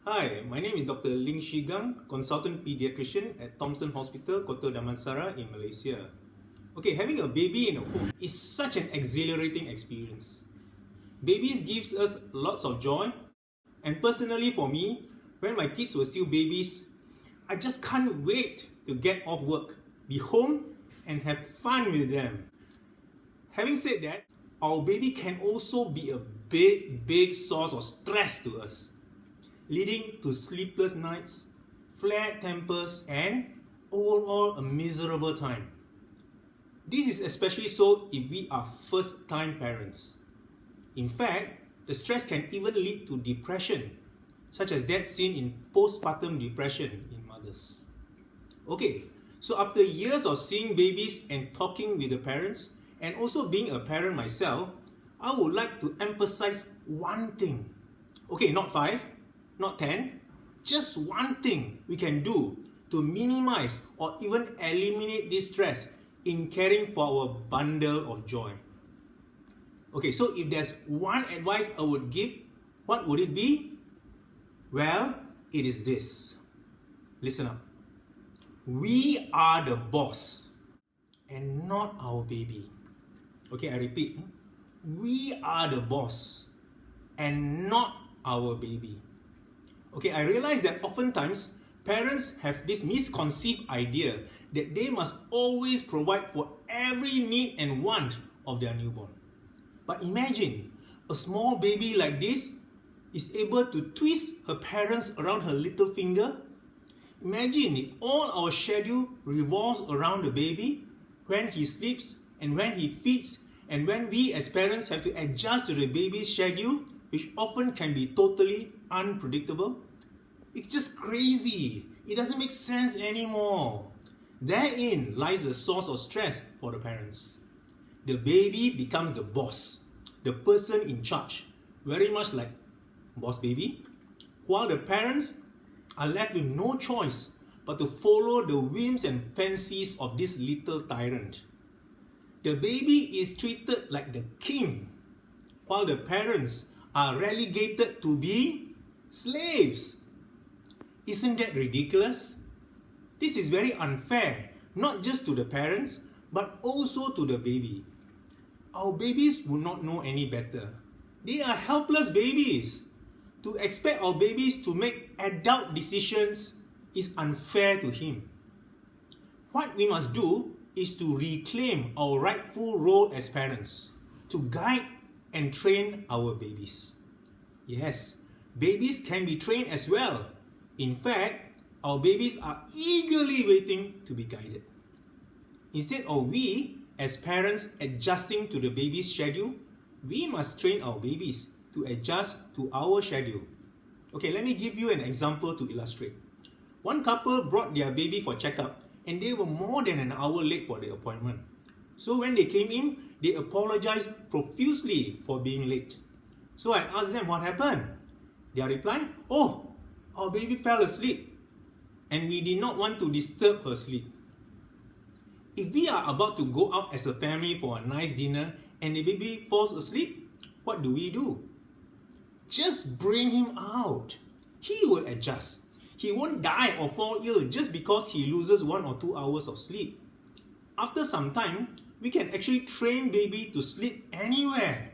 Hi, my name is Dr. Ling Shigang, consultant pediatrician at Thomson Hospital, Kota Damansara in Malaysia. Okay, having a baby in a home is such an exhilarating experience. Babies gives us lots of joy, and personally for me, when my kids were still babies, I just can't wait to get off work, be home, and have fun with them. Having said that, our baby can also be a big source of stress to us, leading to sleepless nights, flared tempers, and overall a miserable time. This is especially so if we are first-time parents. In fact, the stress can even lead to depression, such as that seen in post-partum depression in mothers. Okay, so after years of seeing babies and talking with the parents, and also being a parent myself, I would like to emphasize one thing. Okay, not 5, not 10, just one thing we can do to minimize or even eliminate this stress in caring for our bundle of joy. Okay, so if there's one advice I would give, what would it be? Well, it is this. Listen up. We are the boss and not our baby. Okay, I repeat. We are the boss and not our baby. Okay, I realize that oftentimes parents have this misconceived idea that they must always provide for every need and want of their newborn. But imagine, a small baby like this is able to twist her parents around her little finger. Imagine if all our schedule revolves around the baby, when he sleeps and when he feeds, and when we as parents have to adjust to the baby's schedule, which often can be totally unpredictable. It's just crazy. It doesn't make sense anymore. Therein lies the source of stress for the parents. The baby becomes the boss, the person in charge, very much like boss baby, while the parents are left with no choice but to follow the whims and fancies of this little tyrant. The baby is treated like the king, while the parents are relegated to being slaves. Isn't that ridiculous? This is very unfair, not just to the parents, but also to the baby. Our babies will not know any better. They are helpless babies. To expect our babies to make adult decisions is unfair to him. What we must do is to reclaim our rightful role as parents, to guide and train our babies. Yes, babies can be trained as well. In fact, our babies are eagerly waiting to be guided. Instead of we, as parents, adjusting to the baby's schedule, we must train our babies to adjust to our schedule. Okay, let me give you an example to illustrate. One couple brought their baby for checkup and they were more than an hour late for the appointment. So when they came in, they apologized profusely for being late. So I asked them what happened. Their reply, "Oh, our baby fell asleep and we did not want to disturb her sleep." If we are about to go out as a family for a nice dinner and the baby falls asleep, what do we do? Just bring him out. He will adjust. He won't die or fall ill just because he loses 1 or 2 hours of sleep. After some time, we can actually train baby to sleep anywhere.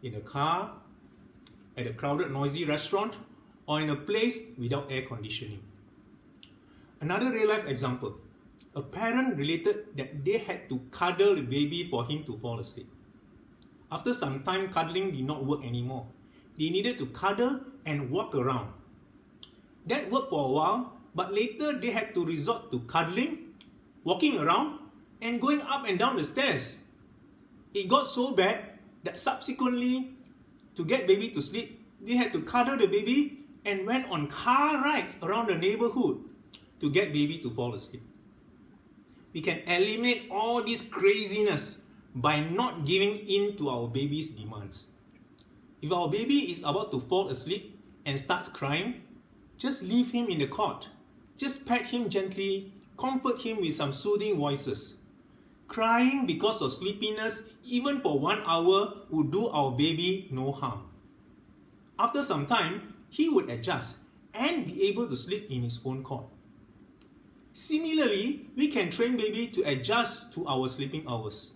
In a car, at a crowded noisy restaurant, or in a place without air conditioning. Another real life example. A parent related that they had to cuddle the baby for him to fall asleep. After some time, cuddling did not work anymore. They needed to cuddle and walk around. That worked for a while, but later they had to resort to cuddling, walking around, and going up and down the stairs. It got so bad that subsequently, to get baby to sleep, they had to cuddle the baby and went on car rides around the neighborhood to get baby to fall asleep. We can eliminate all this craziness by not giving in to our baby's demands. If our baby is about to fall asleep and starts crying, just leave him in the cot. Just pet him gently, comfort him with some soothing voices. Crying because of sleepiness, even for 1 hour, would do our baby no harm. After some time, he would adjust and be able to sleep in his own accord. Similarly, we can train baby to adjust to our sleeping hours.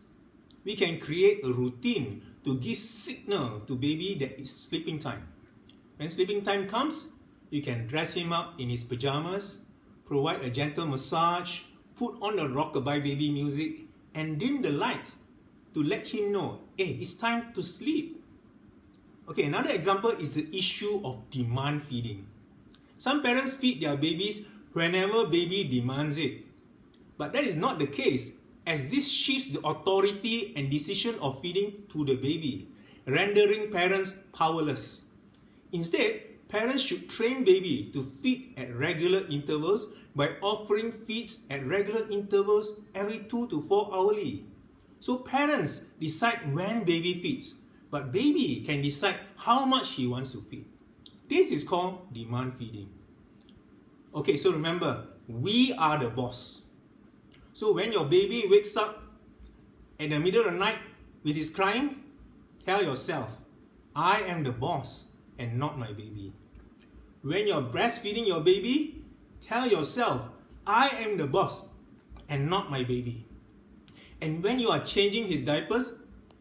We can create a routine to give signal to baby that it's sleeping time. When sleeping time comes, you can dress him up in his pajamas, provide a gentle massage, put on the rockabye baby music, and dim the lights to let him know, hey, it's time to sleep. Okay, another example is the issue of demand feeding. Some parents feed their babies whenever baby demands it. But that is not the case, as this shifts the authority and decision of feeding to the baby, rendering parents powerless. Instead, parents should train baby to feed at regular intervals by offering feeds at regular intervals every 2 to 4 hourly. So parents decide when baby feeds, but baby can decide how much he wants to feed. This is called demand feeding. Okay, so remember, we are the boss. So when your baby wakes up in the middle of the night with his crying, tell yourself, I am the boss and not my baby. When you're breastfeeding your baby, tell yourself, I am the boss and not my baby. And when you are changing his diapers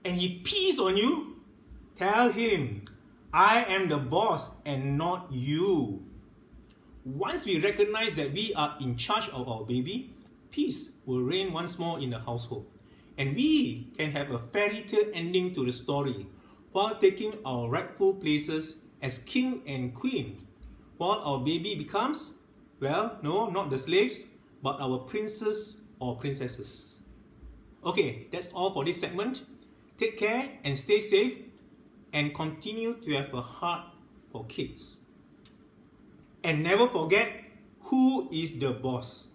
and he pees on you, tell him, I am the boss and not you. Once we recognize that we are in charge of our baby, peace will reign once more in the household. And we can have a fairy tale ending to the story while taking our rightful places as king and queen, while our baby becomes, well, no, not the slaves, but our princes or princesses. Okay, that's all for this segment. Take care and stay safe, and continue to have a heart for kids. And never forget, who is the boss?